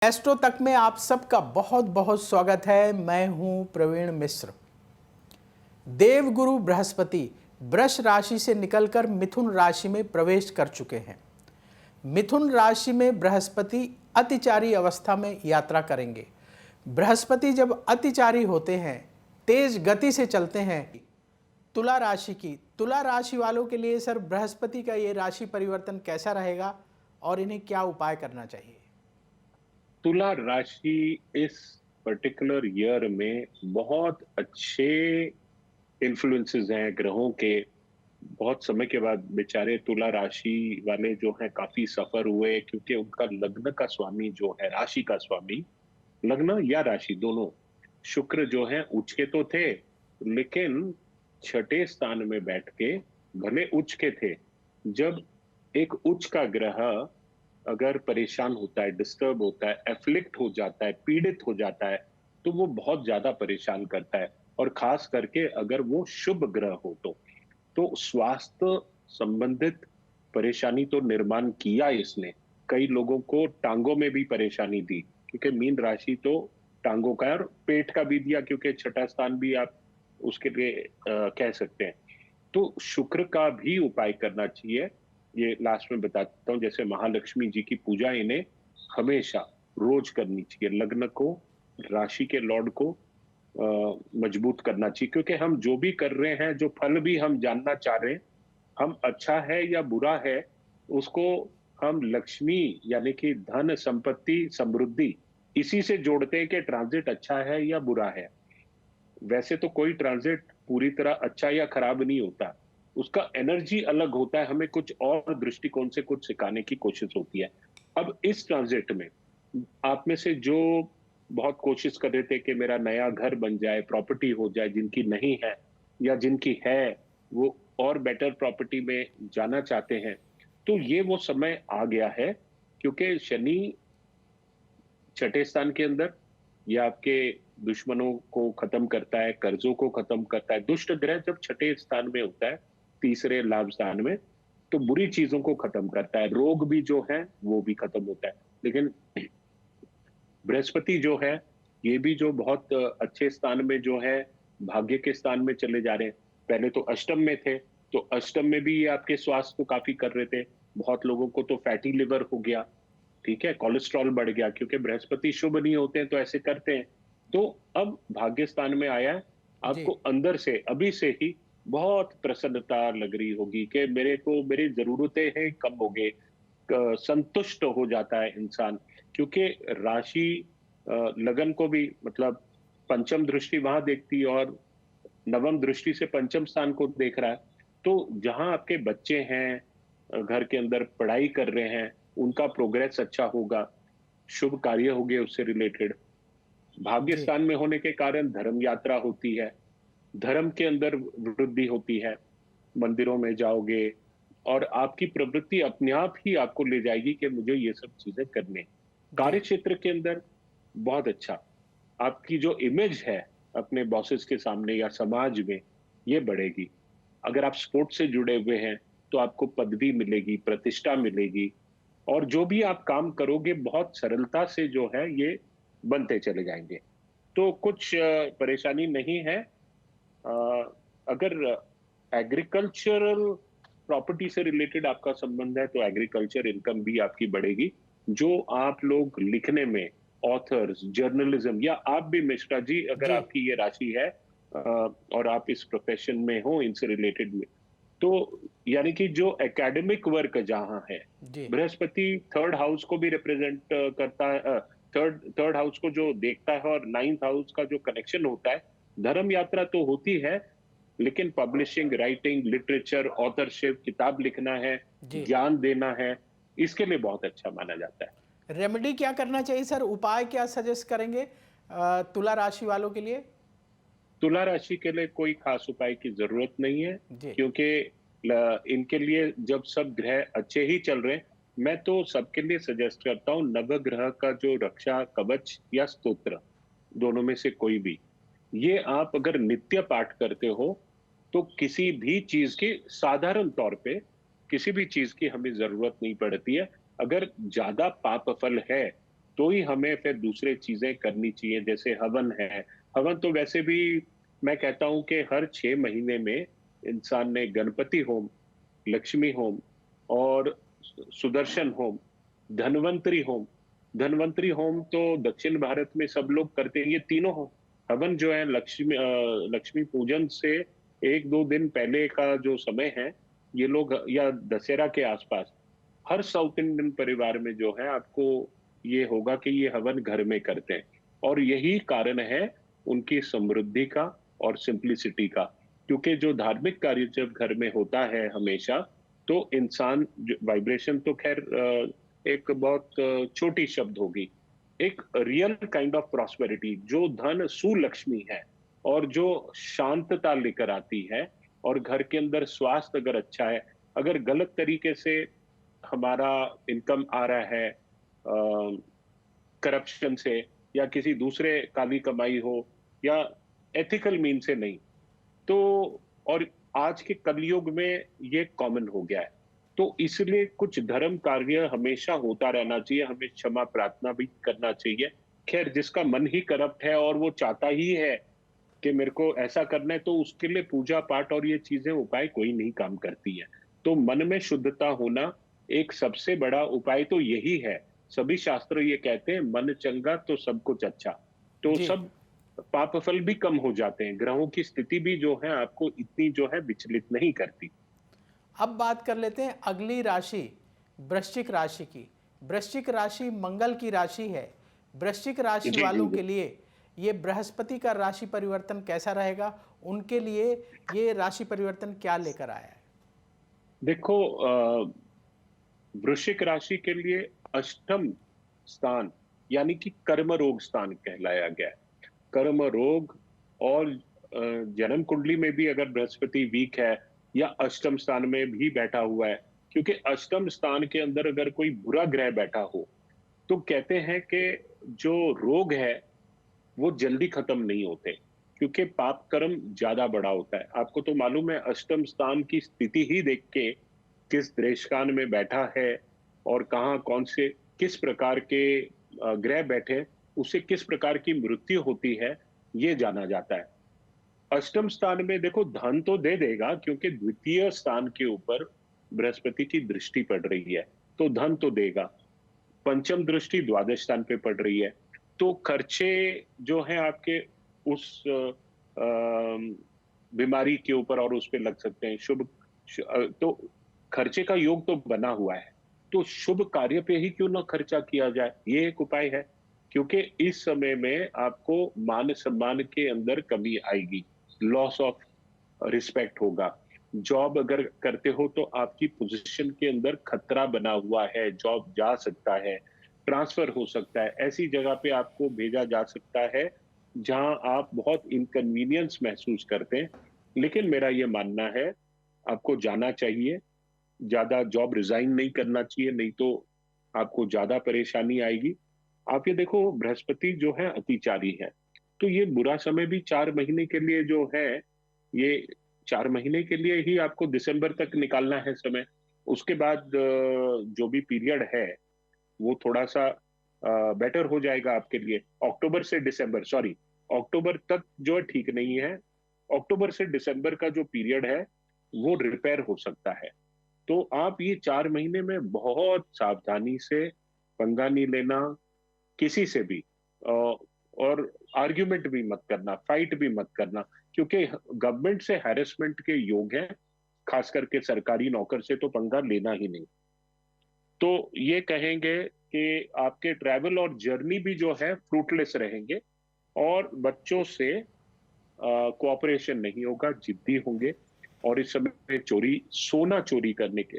Astro तक में आप सबका बहुत बहुत स्वागत है। मैं हूं प्रवीण मिश्र। देवगुरु बृहस्पति वृष राशि से निकलकर मिथुन राशि में प्रवेश कर चुके हैं। मिथुन राशि में बृहस्पति अतिचारी अवस्था में यात्रा करेंगे। बृहस्पति जब अतिचारी होते हैं, तेज गति से चलते हैं। तुला राशि वालों के लिए सर बृहस्पति का ये राशि परिवर्तन कैसा रहेगा और इन्हें क्या उपाय करना चाहिए? तुला राशि इस पर्टिकुलर ईयर में बहुत अच्छे इन्फ्लुएंसेस हैं ग्रहों के। बहुत समय के बाद बेचारे तुला राशि वाले जो हैं काफी सफर हुए, क्योंकि उनका लग्न का स्वामी जो है, राशि का स्वामी, लग्न या राशि दोनों, शुक्र जो है उच्च के तो थे, लेकिन छठे स्थान में बैठ के भले उच्च के थे। जब एक उच्च का ग्रह अगर परेशान होता है, डिस्टर्ब होता है, एफ्लिक्ट हो जाता है, पीड़ित हो जाता है, तो वो बहुत ज्यादा परेशान करता है। और खास करके अगर वो शुभ ग्रह हो तो स्वास्थ्य संबंधित परेशानी तो निर्माण किया इसने। कई लोगों को टांगों में भी परेशानी दी, क्योंकि मीन राशि तो टांगों का है, और पेट का भी दिया, क्योंकि छठा स्थान भी आप उसके लिए कह सकते हैं। तो शुक्र का भी उपाय करना चाहिए। ये लास्ट में बताता हूँ। जैसे महालक्ष्मी जी की पूजा इन्हें हमेशा रोज करनी चाहिए। लग्न को, राशि के लॉर्ड को मजबूत करना चाहिए, क्योंकि हम जो भी कर रहे हैं, जो फल भी हम जानना चाह रहे हैं, हम अच्छा है या बुरा है, उसको हम लक्ष्मी यानी कि धन, संपत्ति, समृद्धि, इसी से जोड़ते हैं कि ट्रांजिट अच्छा है या बुरा है। वैसे तो कोई ट्रांजिट पूरी तरह अच्छा या खराब नहीं होता, उसका एनर्जी अलग होता है, हमें कुछ और दृष्टिकोण से कुछ सिखाने की कोशिश होती है। अब इस ट्रांजिट में आप में से जो बहुत कोशिश कर रहे थे कि मेरा नया घर बन जाए, प्रॉपर्टी हो जाए, जिनकी नहीं है या जिनकी है वो और बेटर प्रॉपर्टी में जाना चाहते हैं, तो ये वो समय आ गया है। क्योंकि शनि छठे स्थान के अंदर, ये आपके दुश्मनों को खत्म करता है, कर्जों को खत्म करता है। दुष्ट ग्रह जब छठे स्थान में होता है, तीसरे लाभ स्थान में, तो बुरी चीजों को खत्म करता है। रोग भी जो है वो भी खत्म होता है। लेकिन बृहस्पति जो है, ये भी जो बहुत अच्छे स्थान में जो है, भाग्य के स्थान में चले जा रहे हैं। पहले तो अष्टम में थे, तो अष्टम में भी ये आपके स्वास्थ्य को काफी कर रहे थे। बहुत लोगों को तो फैटी लिवर हो गया, ठीक है, कोलेस्ट्रॉल बढ़ गया, क्योंकि बृहस्पति शुभ नहीं होते हैं तो ऐसे करते हैं। तो अब भाग्य स्थान में आया है, जी। आपको अंदर से अभी से ही बहुत प्रसन्नता लग रही होगी कि मेरे को मेरी जरूरतें हैं कम हो गए, संतुष्ट हो जाता है इंसान। क्योंकि राशि लगन को भी, मतलब पंचम दृष्टि वहां देखती है और नवम दृष्टि से पंचम स्थान को देख रहा है। तो जहां आपके बच्चे हैं, घर के अंदर पढ़ाई कर रहे हैं, उनका प्रोग्रेस अच्छा होगा, शुभ कार्य होंगे उससे रिलेटेड। भाग्य जी। स्थान में होने के कारण धर्म यात्रा होती है, धर्म के अंदर वृद्धि होती है, मंदिरों में जाओगे और आपकी प्रवृत्ति अपने आप ही आपको ले जाएगी कि मुझे ये सब चीजें करने। जी। कार्य क्षेत्र के अंदर बहुत अच्छा, आपकी जो इमेज है अपने बॉसेस के सामने या समाज में, ये बढ़ेगी। अगर आप स्पोर्ट्स से जुड़े हुए हैं तो आपको पदवी मिलेगी, प्रतिष्ठा मिलेगी, और जो भी आप काम करोगे बहुत सरलता से जो है ये बनते चले जाएंगे। तो कुछ परेशानी नहीं है। अ, अगर एग्रीकल्चरल प्रॉपर्टी से रिलेटेड आपका संबंध है तो एग्रीकल्चर इनकम भी आपकी बढ़ेगी। जो आप लोग लिखने में, ऑथर्स, जर्नलिज्म, या आप भी मिश्रा जी, अगर जी। आपकी ये राशि है और आप इस प्रोफेशन में हो, इनसे रिलेटेड में, तो यानी कि जो एकेडमिक वर्क जहां है, जी। बृहस्पति थर्ड हाउस को भी रिप्रेजेंट करता है, थर्ड थर्ड हाउस को जो देखता है, और नाइन्थ हाउस का जो कनेक्शन होता है, धर्म यात्रा तो होती है, लेकिन पब्लिशिंग, राइटिंग, लिटरेचर, ऑथरशिप, किताब लिखना है, जी। ज्ञान देना है, इसके लिए बहुत अच्छा माना जाता है। रेमेडी क्या करना चाहिए सर? उपाय क्या सजेस्ट करेंगे तुला राशि वालों के लिए? तुला राशि के लिए कोई खास उपाय की जरूरत नहीं है, जी। क्योंकि इनके लिए जब सब ग्रह अच्छे ही चल रहे हैं, मैं तो सबके लिए सजेस्ट करता हूँ नवग्रह का जो रक्षा कवच या स्तोत्र, दोनों में से कोई भी, ये आप अगर नित्य पाठ करते हो तो किसी भी चीज की, साधारण तौर पे किसी भी चीज की हमें जरूरत नहीं पड़ती है। अगर ज्यादा पाप फल है तो ही हमें फिर दूसरे चीजें करनी चाहिए, जैसे हवन है। हवन तो वैसे भी मैं कहता हूं कि हर 6 महीने में इंसान ने गणपति होम, लक्ष्मी होम और Sudarshan home, Dhanvantari home. Dhanvantari home तो दक्षिण भारत में सब लोग करते हैं। ये तीनों हवन जो है लक्ष्मी पूजन से 1-2 दिन पहले का जो समय है, ये लोग या दशहरा के आसपास हर साउथ इंडियन परिवार में जो है आपको ये होगा कि ये हवन घर में करते हैं। और यही कारण है उनकी समृद्धि का और सिंप्लिसिटी का। क्योंकि जो धार्मिक कार्य जब घर में होता है हमेशा, तो इंसान वाइब्रेशन तो खैर एक बहुत छोटी शब्द होगी, एक रियल काइंड ऑफ प्रॉस्पेरिटी जो धन सुलक्ष्मी है और जो शांतता लेकर आती है, और घर के अंदर स्वास्थ्य अगर अच्छा है, अगर गलत तरीके से हमारा इनकम आ रहा है करप्शन से या किसी दूसरे काली कमाई हो या एथिकल मीन से नहीं, तो और आज के कलयुग में ये कॉमन हो गया है। तो इसलिए कुछ धर्म कार्य हमेशा होता रहना चाहिए, हमें क्षमा प्रार्थना भी करना चाहिए। खैर, जिसका मन ही करप्ट है और वो चाहता ही है कि मेरे को ऐसा करना है, तो उसके लिए पूजा पाठ और ये चीजें उपाय कोई नहीं काम करती है। तो मन में शुद्धता होना एक सबसे बड़ा उपाय तो यही है। सभी शास्त्र ये कहते हैं, मन चंगा तो सब कुछ अच्छा। तो जी। सब पाप फल भी कम हो जाते हैं। ग्रहों की स्थिति भी जो है आपको इतनी जो है विचलित नहीं करती। अब बात कर लेते हैं अगली राशि वृश्चिक राशि की। वृश्चिक राशि मंगल की राशि है। वृश्चिक राशि जी जी वालों जी। के लिए ये बृहस्पति का राशि परिवर्तन कैसा रहेगा, उनके लिए ये राशि परिवर्तन क्या लेकर आया है? देखो, वृश्चिक राशि के लिए अष्टम स्थान यानी कि कर्म रोग स्थान कहलाया गया है। कर्म रोग और जन्म कुंडली में भी अगर बृहस्पति वीक है या अष्टम स्थान में भी बैठा हुआ है, क्योंकि अष्टम स्थान के अंदर अगर कोई बुरा ग्रह बैठा हो, तो कहते हैं कि जो रोग है वो जल्दी खत्म नहीं होते, क्योंकि पाप कर्म ज्यादा बड़ा होता है। आपको तो मालूम है, अष्टम स्थान की स्थिति ही देख के किस देशकाल में बैठा है और कहाँ कौन से किस प्रकार के ग्रह बैठे, उससे किस प्रकार की मृत्यु होती है, ये जाना जाता है। अष्टम स्थान में देखो, धन तो दे देगा क्योंकि द्वितीय स्थान के ऊपर बृहस्पति की दृष्टि पड़ रही है, तो धन तो देगा। पंचम दृष्टि द्वादश स्थान पे पड़ रही है, तो खर्चे जो है आपके उस बीमारी के ऊपर और उस पे लग सकते हैं। तो खर्चे का योग तो बना हुआ है, तो शुभ कार्य पे ही क्यों ना खर्चा किया जाए, ये एक उपाय है। क्योंकि इस समय में आपको मान सम्मान के अंदर कमी आएगी, लॉस ऑफ रिस्पेक्ट होगा। जॉब अगर करते हो तो आपकी पोजीशन के अंदर खतरा बना हुआ है, जॉब जा सकता है, ट्रांसफर हो सकता है, ऐसी जगह पे आपको भेजा जा सकता है जहां आप बहुत इनकन्वीनियंस महसूस करते हैं। लेकिन मेरा ये मानना है, आपको जाना चाहिए। ज्यादा जॉब रिजाइन नहीं करना चाहिए, नहीं तो आपको ज्यादा परेशानी आएगी। आप ये देखो, बृहस्पति जो है अतिचारी है, तो ये बुरा समय भी 4 महीने के लिए जो है, ये 4 महीने के लिए ही आपको दिसंबर तक निकालना है समय। उसके बाद जो भी पीरियड है वो थोड़ा सा बेटर हो जाएगा आपके लिए। अक्टूबर से दिसंबर, सॉरी, अक्टूबर तक जो है ठीक नहीं है। अक्टूबर से दिसंबर का जो पीरियड है वो रिपेयर हो सकता है। तो आप ये 4 महीने में बहुत सावधानी से पंगा नहीं लेना किसी से भी, और आर्ग्यूमेंट भी मत करना, फाइट भी मत करना, क्योंकि गवर्नमेंट से हैरेसमेंट के योग हैं। खास करके सरकारी नौकर से तो पंगा लेना ही नहीं। तो ये कहेंगे कि आपके ट्रैवल और जर्नी भी जो है फ्रूटलेस रहेंगे, और बच्चों से कोऑपरेशन नहीं होगा, जिद्दी होंगे। और इस समय चोरी, सोना चोरी करने के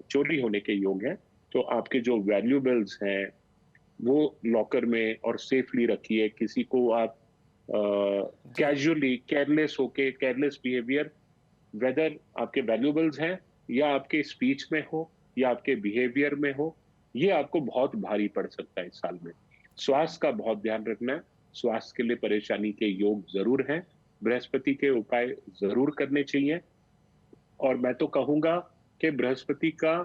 चोरी होने के योग हैं। तो आपके जो वैल्यूएबल्स हैं वो लॉकर में और सेफली रखिए। किसी को आप जी। कैजुअली केयरलेस होके, केयरलेस बिहेवियर, वेदर आपके वैल्यूएबल्स हैं या आपके स्पीच में हो या आपके बिहेवियर में हो, ये आपको बहुत भारी पड़ सकता है इस साल में। स्वास्थ्य का बहुत ध्यान रखना है। स्वास्थ्य के लिए परेशानी के योग जरूर हैं। बृहस्पति के उपाय जरूर करने चाहिए। और मैं तो कहूंगा कि बृहस्पति का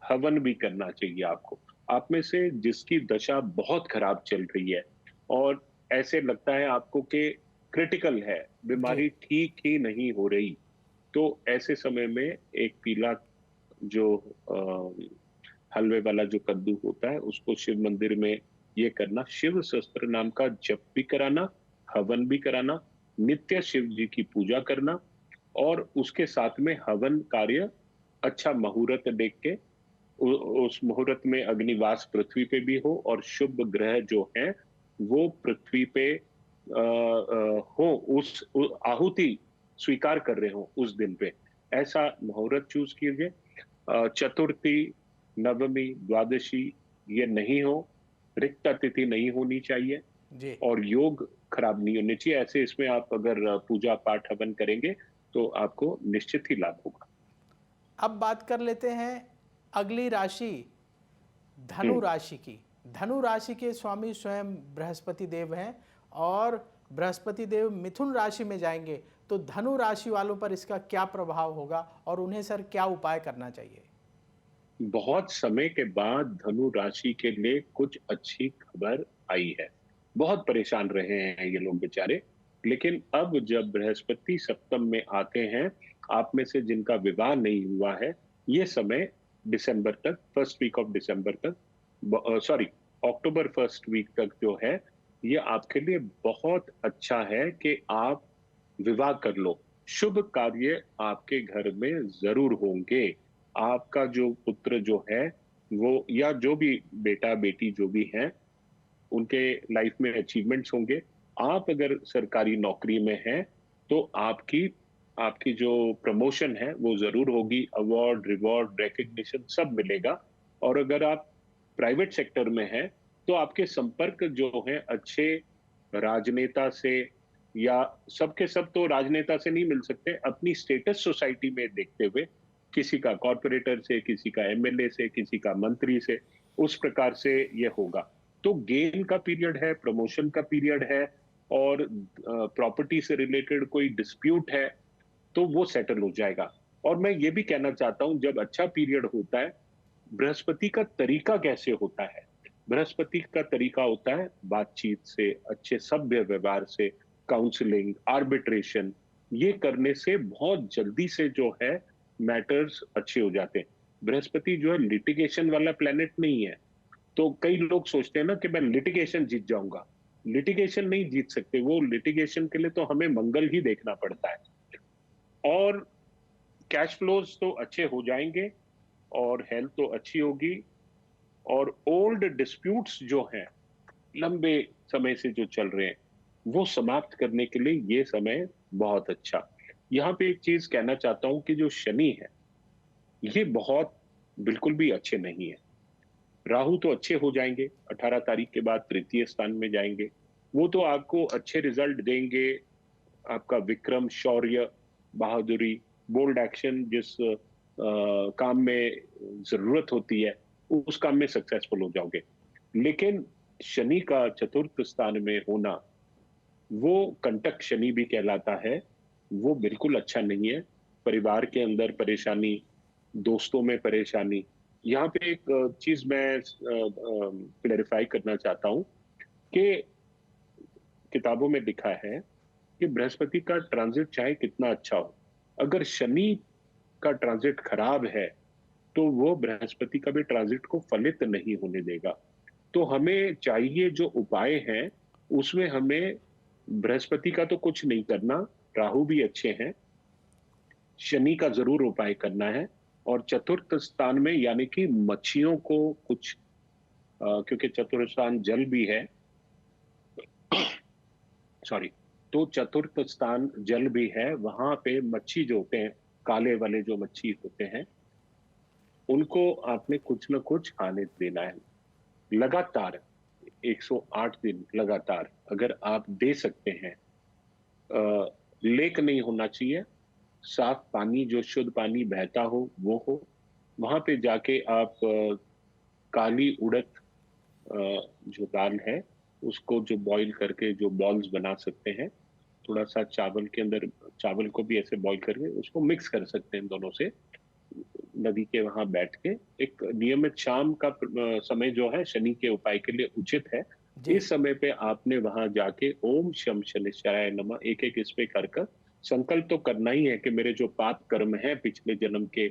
हवन भी करना चाहिए आपको। आप में से जिसकी दशा बहुत खराब चल रही है और ऐसे लगता है आपको कि क्रिटिकल है, जी। बीमारी ठीक ही नहीं हो रही, तो ऐसे समय में एक पीला जो हलवे वाला जो कद्दू होता है उसको शिव मंदिर में ये करना, शिव सहस्त्र नाम का जप भी कराना, हवन भी कराना, नित्य शिव जी की पूजा करना और उसके साथ में हवन कार्य अच्छा मुहूर्त देख के उस मुहूर्त में अग्निवास पृथ्वी पे भी हो और शुभ ग्रह जो है वो पृथ्वी पे हो, आहुति स्वीकार कर रहे हो उस दिन पे, ऐसा मुहूर्त चूज कीजिए। चतुर्थी, नवमी, द्वादशी ये नहीं हो, रिक्त तिथि नहीं होनी चाहिए जी। और योग खराब नहीं होने चाहिए। ऐसे इसमें आप अगर पूजा पाठ हवन करेंगे तो आपको निश्चित ही लाभ होगा। अब बात कर लेते हैं अगली राशि धनु हम्म। राशि की। धनु राशि के स्वामी स्वयं बृहस्पति देव हैं और बृहस्पति देव मिथुन राशि में जाएंगे, तो धनु राशि वालों पर इसका क्या प्रभाव होगा और उन्हें सर क्या उपाय करना चाहिए? बहुत समय के बाद धनु राशि के लिए कुछ अच्छी खबर आई है। बहुत परेशान रहे हैं ये लोग बेचारे, लेकिन अब जब बृहस्पति सप्तम में आते हैं, आप में से जिनका विवाह नहीं हुआ है, ये समय दिसंबर तक, फर्स्ट वीक ऑफ दिसंबर तक, सॉरी, अक्टूबर फर्स्ट वीक तक जो है, ये आपके लिए बहुत अच्छा है कि आप विवाह कर लो। शुभ कार्य आपके घर में जरूर होंगे। आपका जो पुत्र जो है वो या जो भी बेटा बेटी जो भी हैं उनके लाइफ में अचीवमेंट्स होंगे। आप अगर सरकारी नौकरी में हैं तो आपकी आपकी जो प्रमोशन है वो जरूर होगी, अवार्ड रिवॉर्ड रिकग्निशन सब मिलेगा। और अगर आप प्राइवेट सेक्टर में हैं तो आपके संपर्क जो है अच्छे राजनेता से, या सबके सब तो राजनेता से नहीं मिल सकते, अपनी स्टेटस सोसाइटी में देखते हुए किसी का कॉर्पोरेटर से, किसी का एमएलए से, किसी का मंत्री से, उस प्रकार से ये होगा। तो गेन का पीरियड है, प्रमोशन का पीरियड है और प्रॉपर्टी से रिलेटेड कोई डिस्प्यूट है तो वो सेटल हो जाएगा। और मैं ये भी कहना चाहता हूं, जब अच्छा पीरियड होता है, बृहस्पति का तरीका कैसे होता है? बृहस्पति का तरीका होता है बातचीत से, अच्छे सभ्य व्यवहार से, काउंसलिंग, आर्बिट्रेशन, ये करने से बहुत जल्दी से जो है मैटर्स अच्छे हो जाते हैं। बृहस्पति जो है लिटिगेशन वाला प्लेनेट नहीं है। तो कई लोग सोचते हैं ना कि मैं लिटिगेशन जीत जाऊंगा। लिटिगेशन नहीं जीत सकते, वो लिटिगेशन के लिए तो हमें मंगल ही देखना पड़ता है। और कैश फ्लोज तो अच्छे हो जाएंगे और हेल्थ तो अच्छी होगी। और ओल्ड डिस्प्यूट्स जो हैं, लंबे समय से जो चल रहे हैं, वो समाप्त करने के लिए ये समय बहुत अच्छा। यहाँ पे एक चीज कहना चाहता हूं कि जो शनि है ये बहुत बिल्कुल भी अच्छे नहीं है। राहु तो अच्छे हो जाएंगे, 18 तारीख के बाद तृतीय स्थान में जाएंगे, वो तो आपको अच्छे रिजल्ट देंगे। आपका विक्रम, शौर्य, बहादुरी, बोल्ड एक्शन, जिस काम में जरूरत होती है उस काम में सक्सेसफुल हो जाओगे। लेकिन शनि का चतुर्थ स्थान में होना, वो कंटक शनि भी कहलाता है, वो बिल्कुल अच्छा नहीं है। परिवार के अंदर परेशानी, दोस्तों में परेशानी। यहाँ पे एक चीज मैं क्लेरिफाई करना चाहता हूँ कि किताबों में लिखा है कि बृहस्पति का ट्रांजिट चाहे कितना अच्छा हो, अगर शनि का ट्रांजिट खराब है तो वो बृहस्पति का भी ट्रांजिट को फलित नहीं होने देगा। तो हमें चाहिए जो उपाय हैं उसमें हमें बृहस्पति का तो कुछ नहीं करना, राहु भी अच्छे हैं, शनि का जरूर उपाय करना है। और चतुर्थ स्थान में यानी कि मच्छियों को कुछ क्योंकि चतुर्थ स्थान जल भी है, सॉरी, तो चतुर्थ स्थान जल भी है, वहां पे मच्छी जो होते हैं, काले वाले जो मच्छी होते हैं, उनको आपने कुछ ना कुछ खाने देना है लगातार, 108 दिन लगातार अगर आप दे सकते हैं। लेक नहीं होना चाहिए, साफ पानी, जो शुद्ध पानी बहता हो वो हो। वहां पे जाके आप काली उड़द, जो दाल है, उसको जो बॉईल करके जो बॉल्स बना सकते हैं, थोड़ा सा चावल के अंदर, चावल को भी ऐसे बॉईल करके उसको मिक्स कर सकते हैं दोनों से, नदी के वहां बैठ के एक नियमित शाम का समय जो है शनि के उपाय के लिए उचित है। जी। इस समय पे आपने वहां जाके ओम शम शनिश्चराय नमः एक एक इस पे कर कर संकल्प तो करना ही है कि मेरे जो पाप कर्म है पिछले जन्म के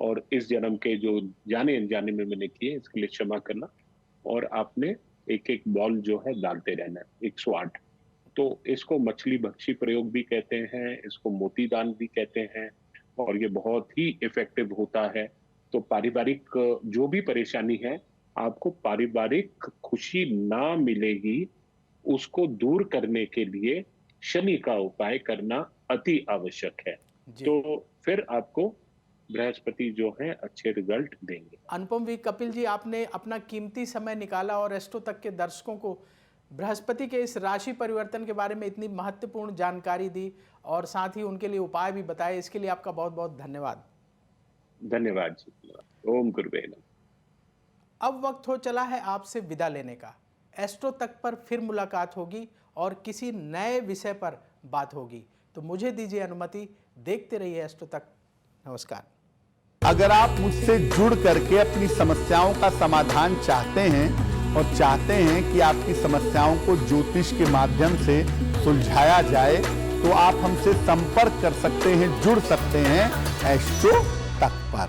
और इस जन्म के जो जाने अनजाने में मैंने किए इसके लिए क्षमा करना। और आपने एक एक बॉल जो है डालते रहना है 108। तो इसको मछली भक्षी प्रयोग भी कहते हैं, इसको मोती दान भी कहते हैं और ये बहुत ही इफेक्टिव होता है। तो पारिवारिक जो भी परेशानी है, आपको पारिवारिक खुशी ना मिलेगी, उसको दूर करने के लिए शनि का उपाय करना अति आवश्यक है। जी। तो फिर आपको बृहस्पति जो है अच्छे रिजल्ट देंगे। अनुपम वी कपिल जी, आपने अपना कीमती समय निकाला और एस्ट्रो तक के दर्शकों को बृहस्पति के इस राशि परिवर्तन के बारे में इतनी महत्वपूर्ण जानकारी दी और साथ ही उनके लिए उपाय भी बताए। इसके लिए आपका बहुत बहुत धन्यवाद। धन्यवाद जी। ओम गुरुवे नमः। अब वक्त हो चला है आपसे विदा लेने का। एस्ट्रो तक पर फिर मुलाकात होगी और किसी नए विषय पर बात होगी। तो मुझे दीजिए अनुमति, देखते रहिए एस्ट्रो तक। नमस्कार। अगर आप मुझसे जुड़ करके अपनी समस्याओं का समाधान चाहते हैं और चाहते हैं कि आपकी समस्याओं को ज्योतिष के माध्यम से सुलझाया जाए, तो आप हमसे संपर्क कर सकते हैं, जुड़ सकते हैं एस्ट्रो तक पर।